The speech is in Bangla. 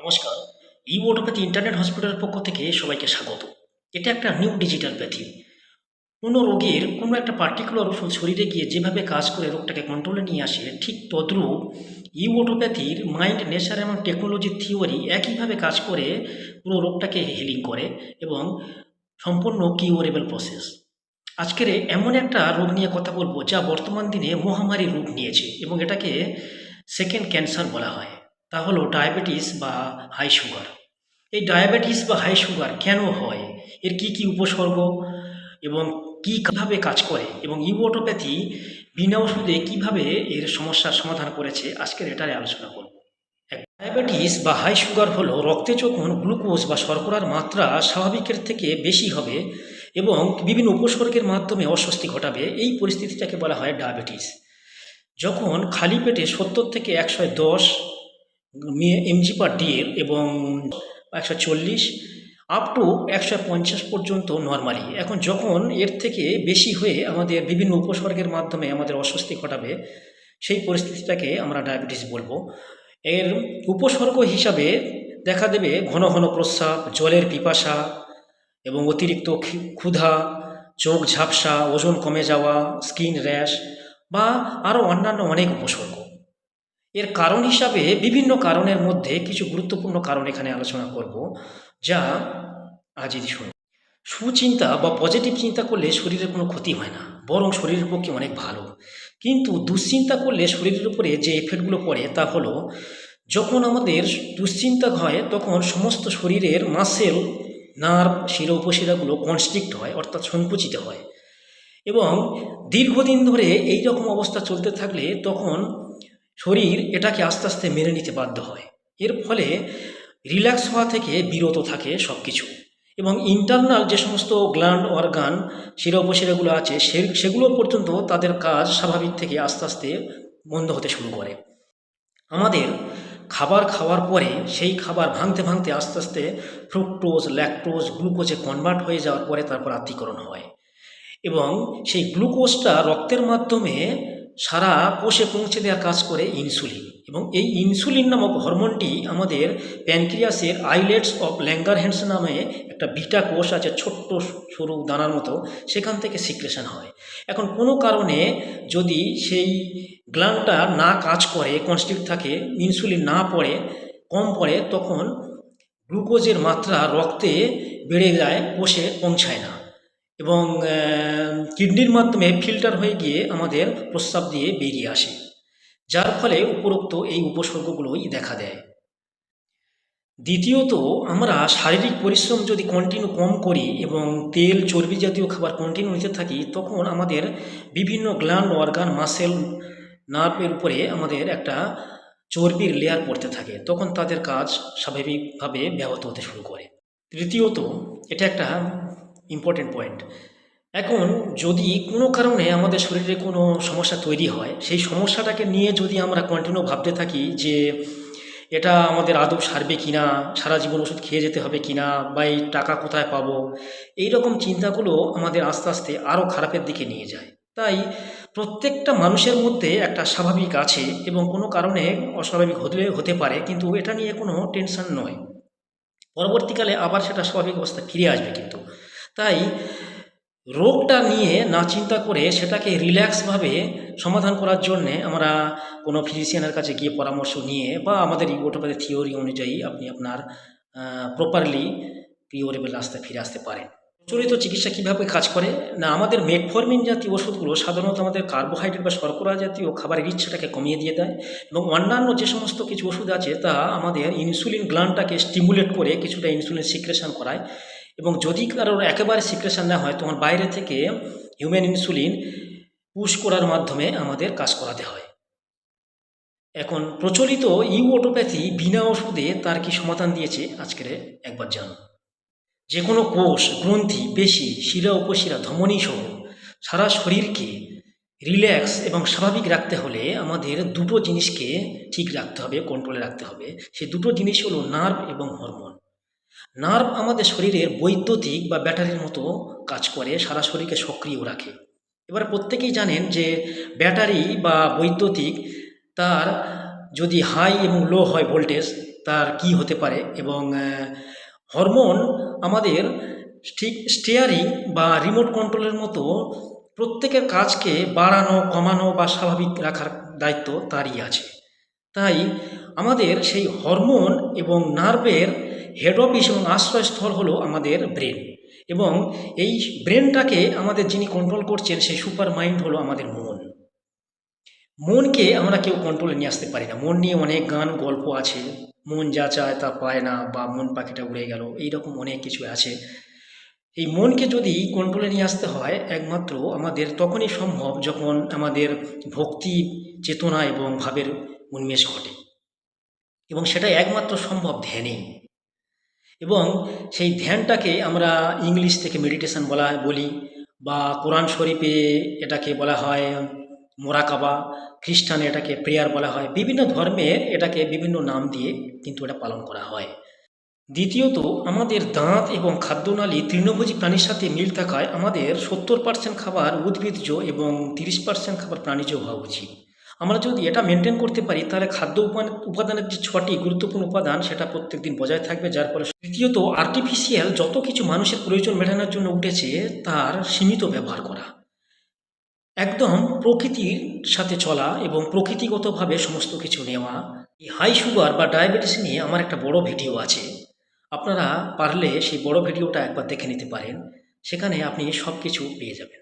নমস্কার। ইউওটোপ্যাথি ইন্টারনেট হসপিটালের পক্ষ থেকে সবাইকে স্বাগত। এটা একটা নিউ ডিজিটাল প্যাথি। কোনো রোগের কোনো একটা পার্টিকুলার ওষুধ শরীরে গিয়ে যেভাবে কাজ করে রোগটাকে কন্ট্রোলে নিয়ে আসে, ঠিক তদ্রূপ ইউওটোপ্যাথির মাইন্ড, নেচার এবং টেকনোলজির থিওরি একইভাবে কাজ করে পুরো রোগটাকে হিলিং করে এবং সম্পূর্ণ কিউরেবল প্রসেস। আজকের এমন একটা রোগ নিয়ে কথা বলবো যা বর্তমান দিনে মহামারী রূপ নিয়েছে এবং এটাকে সেকেন্ড ক্যান্সার বলা হয়। তা হলো ডায়াবেটিস বা হাই সুগার। এই ডায়াবেটিস বা হাই সুগার কেন হয়, এর কি কি উপসর্গ এবং কীভাবে কাজ করে এবং ইউওটোপ্যাথি বিনা ওষুধে কীভাবে এর সমস্যার সমাধান করেছে, আজকের এটারে আলোচনা করব। ডায়াবেটিস বা হাই সুগার হলো রক্তে যখন গ্লুকোজ বা শর্করার মাত্রা স্বাভাবিকের থেকে বেশি হবে এবং বিভিন্ন উপসর্গের মাধ্যমে অস্বস্তি ঘটাবে, এই পরিস্থিতিটাকে বলা হয় ডায়াবেটিস। যখন খালি পেটে 70 থেকে 110 mg per day এবং 140 আপ টু 150 পর্যন্ত নর্মালি। এখন যখন এর থেকে বেশি হয়ে আমাদের বিভিন্ন উপসর্গের মাধ্যমে আমাদের অস্বস্তি ঘটাবে, সেই পরিস্থিতিটাকে আমরা ডায়াবেটিস বলবো। এর উপসর্গ হিসাবে দেখা দেবে ঘন ঘন প্রস্রাব, জলের পিপাসা এবং অতিরিক্ত ক্ষুধা, চোখ ঝাপসা, ওজন কমে যাওয়া, স্কিন র্যাশ বা আরও অন্যান্য অনেক উপসর্গ। এর কারণ হিসাবে বিভিন্ন কারণের মধ্যে কিছু গুরুত্বপূর্ণ কারণ এখানে আলোচনা করব, যা আজ শুনুন। সুচিন্তা বা পজিটিভ চিন্তা করলে শরীরের কোনো ক্ষতি হয় না, বরং শরীরের পক্ষে অনেক ভালো। কিন্তু দুশ্চিন্তা করলে শরীরের উপরে যে এফেক্টগুলো পড়ে তা হলো, যখন আমাদের দুশ্চিন্তা হয় তখন সমস্ত শরীরের মাসেল, নার্ভ, শিরা উপশিরাগুলো কনস্ট্রিক্ট হয়, অর্থাৎ সংকুচিত হয়। এবং দীর্ঘদিন ধরে এই রকম অবস্থা চলতে থাকলে তখন শরীর এটাকে আস্তে আস্তে মেনে নিতে বাধ্য হয়। এর ফলে রিল্যাক্স হওয়া থেকে বিরত থাকে সব কিছু, এবং ইন্টারনাল যে সমস্ত গ্ল্যান্ড, অর্গান, শিরা উপশিরাগুলো আছে সেগুলো পর্যন্ত তাদের কাজ স্বাভাবিক থেকে আস্তে আস্তে বন্ধ হতে শুরু করে। আমাদের খাবার খাওয়ার পরে সেই খাবার ভাঙতে ভাঙতে আস্তে আস্তে ফ্রুক্টোজ, ল্যাকটোজ, গ্লুকোজে কনভার্ট হয়ে যাওয়ার পরে তারপর আত্তীকরণ হয় এবং সেই গ্লুকোজটা রক্তের মাধ্যমে সারা কোষে পৌঁছে দেওয়ার কাজ করে ইনসুলিন। এবং এই ইনসুলিন নামক হরমোনটি আমাদের প্যানক্রিয়াসের আইলেটস অফ ল্যাঙ্গারহ্যান্স নামে একটা বিটা কোষ আছে, ছোট্ট সরু দানার মতো, সেখান থেকে সিক্রেশন হয়। এখন কোনো কারণে যদি সেই গ্ল্যান্ডটা না কাজ করে, কনস্ট্রিক্ট থাকে, ইনসুলিন না পড়ে, কম পড়ে, তখন গ্লুকোজের মাত্রা রক্তে বেড়ে যায়, কোষে পৌঁছায় না এবং কিডনির মাধ্যমে ফিল্টার হয়ে গিয়ে আমাদের প্রস্রাব দিয়ে বেরিয়ে আসে, যার ফলে উপরোক্ত এই উপসর্গগুলোই দেখা দেয়। দ্বিতীয়ত, আমরা শারীরিক পরিশ্রম যদি কন্টিনিউ কম করি এবং তেল, চর্বি জাতীয় খাবার কন্টিনিউ নিতে থাকি, তখন আমাদের বিভিন্ন গ্ল্যান্ড, অর্গান, মাসেল, নার্ভের উপরে আমাদের একটা চর্বির লেয়ার পড়তে থাকে, তখন তাদের কাজ স্বাভাবিকভাবে ব্যাহত হতে শুরু করে। তৃতীয়ত, এটা একটা ইম্পর্টেন্ট পয়েন্ট, এখন যদি কোনো কারণে আমাদের শরীরে কোনো সমস্যা তৈরি হয়, সেই সমস্যাটাকে নিয়ে যদি আমরা কন্টিনিউ ভাবতে থাকি যে এটা আমাদের আদৌ সারবে কিনা, সারা জীবন ওষুধ খেয়ে যেতে হবে কিনা, বা এই টাকা কোথায় পাবো, এই রকম চিন্তাগুলো আমাদের আস্তে আস্তে আরও খারাপের দিকে নিয়ে যায়। তাই প্রত্যেকটা মানুষের মধ্যে একটা স্বাভাবিক আছে এবং কোনো কারণে অস্বাভাবিক হতে পারে, কিন্তু এটা নিয়ে কোনো টেনশন নয়, পরবর্তীকালে আবার সেটা স্বাভাবিক অবস্থা ফিরে আসবে। কিন্তু তাই রোগটা নিয়ে না চিন্তা করে সেটাকে রিল্যাক্সভাবে সমাধান করার জন্যে আমরা কোনো ফিজিশিয়ানের কাছে গিয়ে পরামর্শ নিয়ে বা আমাদের ইউওটোপ্যাথি থিওরি অনুযায়ী আপনি আপনার প্রপারলি কিউরেবল রাস্তায় ফিরে আসতে পারেন। প্রচলিত চিকিৎসা কীভাবে কাজ করে না, আমাদের মেটফরমিন জাতীয় ওষুধগুলো সাধারণত আমাদের কার্বোহাইড্রেট বা শর্করা জাতীয় খাবারের ইচ্ছাটাকে কমিয়ে দিয়ে দেয়, এবং অন্যান্য যে সমস্ত কিছু ওষুধ আছে তা আমাদের ইনসুলিন গ্ল্যান্ডটাকে স্টিমুলেট করে কিছুটা ইনসুলিন সিক্রেশন করায়, এবং যদি কারোর একেবারে সিক্রেশন না হয় তখন বাইরে থেকে হিউম্যান ইনসুলিন পুশ করার মাধ্যমে আমাদের কাজ করাতে হয়। এখন প্রচলিত ইউওটোপ্যাথি বিনা ওষুধে তার কি সমাধান দিয়েছে আজকের একবার জানুন। যে কোনো কোষ, গ্রন্থি, পেশি, শিরা উপশিরা, ধমনী সহ সারা শরীরকে রিল্যাক্স এবং স্বাভাবিক রাখতে হলে আমাদের দুটো জিনিসকে ঠিক রাখতে হবে, কন্ট্রোলে রাখতে হবে। সেই দুটো জিনিস হলো নার্ভ এবং হরমোন। নার্ভ আমাদের শরীরের বৈদ্যুতিক বা ব্যাটারির মতো কাজ করে, সারা শরীরকে সক্রিয় রাখে। এবার প্রত্যেকেই জানেন যে ব্যাটারি বা বৈদ্যুতিক তার যদি হাই এবং লো হয় ভোল্টেজ, তার কি হতে পারে এবং হরমোন আমাদের ঠিক স্টিয়ারিং বা রিমোট কন্ট্রোলের মতো প্রত্যেকের কাজকে বাড়ানো কমানো বা স্বাভাবিক রাখার দায়িত্ব তারই আছে। তাই আমাদের সেই হরমোন এবং নার্ভের হেড অফিস এবং আশ্রয়স্থল হলো আমাদের ব্রেন, এবং এই ব্রেনটাকে আমাদের যিনি কন্ট্রোল করছেন সেই সুপার মাইন্ড হলো আমাদের মন। মনকে আমরা কেউ কন্ট্রোলে নিয়ে আসতে পারি না। মন নিয়ে অনেক গান গল্প আছে, মন যা চায় তা পায় না, বা মন পাখিটা উড়ে গেল, এইরকম অনেক কিছু আছে। এই মনকে যদি কন্ট্রোলে নিয়ে আসতে হয় একমাত্র আমাদের তখনই সম্ভব যখন আমাদের ভক্তি চেতনা এবং ভাবের উন্মেষ ঘটে, এবং সেটা একমাত্র সম্ভব ধ্যানেই। এবং সেই ধ্যানটাকে আমরা ইংলিশ থেকে মেডিটেশন বলি, বা কোরআন শরীফে এটাকে বলা হয় মোরাকাবা, খ্রিস্টানে এটাকে প্রেয়ার বলা হয়, বিভিন্ন ধর্মে এটাকে বিভিন্ন নাম দিয়ে কিন্তু এটা পালন করা হয়। দ্বিতীয়ত, আমাদের দাঁত এবং খাদ্যনালী তৃণভোজী প্রাণীর সাথে মিল থাকায় আমাদের 70% খাবার উদ্ভিজ্জ এবং 30% খাবার প্রাণীজ হওয়া উচিত। আমরা যদি এটা মেনটেন করতে পারি তাহলে খাদ্য উপাদানের যে 6টি গুরুত্বপূর্ণ উপাদান সেটা প্রত্যেকদিন বজায় থাকবে, যার ফলে। তৃতীয়ত, আর্টিফিশিয়াল যত কিছু মানুষের প্রয়োজন মেটানোর জন্য উঠেছে তার সীমিত ব্যবহার করা, একদম প্রকৃতির সাথে চলা এবং প্রকৃতিগতভাবে সমস্ত কিছু নেওয়া। এই হাই সুগার বা ডায়াবেটিস নিয়ে আমার একটা বড় ভিডিও আছে, আপনারা পারলে সেই বড় ভিডিওটা একবার দেখে নিতে পারেন, সেখানে আপনি সব কিছু পেয়ে যাবেন।